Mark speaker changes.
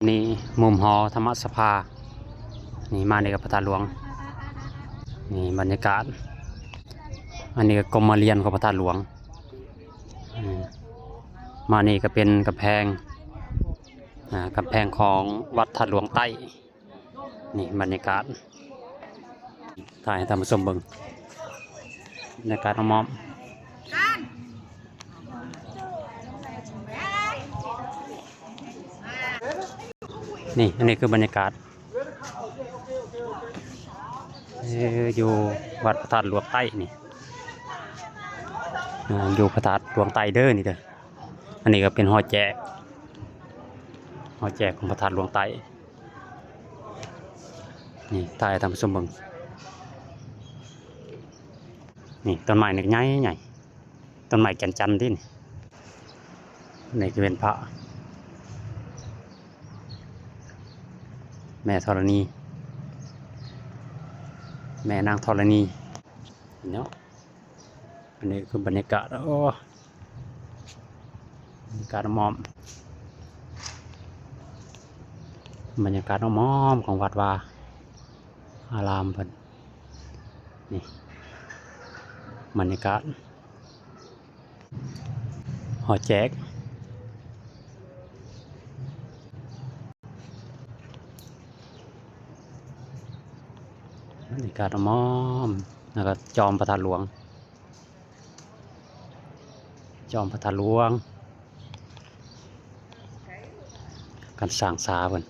Speaker 1: นี่มุมหอธรรมสภานี่มาในกับพระธาตุหลวงนี่บรรยากาศอันนี้ก็กรมเรียนของพระธาตุหลวงมานี่ก็เป็นกำแพงกำแพงของวัดธาตุหลวงใต้นี่บรรยากาศถ่ายให้ท่านผู้ชมเบิ่งบรรยากาศน้อมนี่อันนี้คือบรรยากาศอยู่วัดพระธาตุหลวงใต้นี่อยู่พระธาตุหลวงใต้เด้อนี่เด้ออันนี้ก็เป็นหอแจกของพระธาตุหลวงใต้นี่ถ่ายทำสมบังนี่ต้นไม้นี่ใหญ่ใหญ่ต้นไม้แก่นจันทร์ที่นี่คือเป็นพระแม่ธรณีแม่นางธรณีเนาะอันนี้คือบรรยากาศโอ้บรรยากาศมอมบรรยากาศมอมของวัดวาอารามเพิ่นนี่บรรยากาศหอแจกบรรยากาศมอมแล้วก็จอมพระธาตุหลวงการสร้างศาลเพิ่น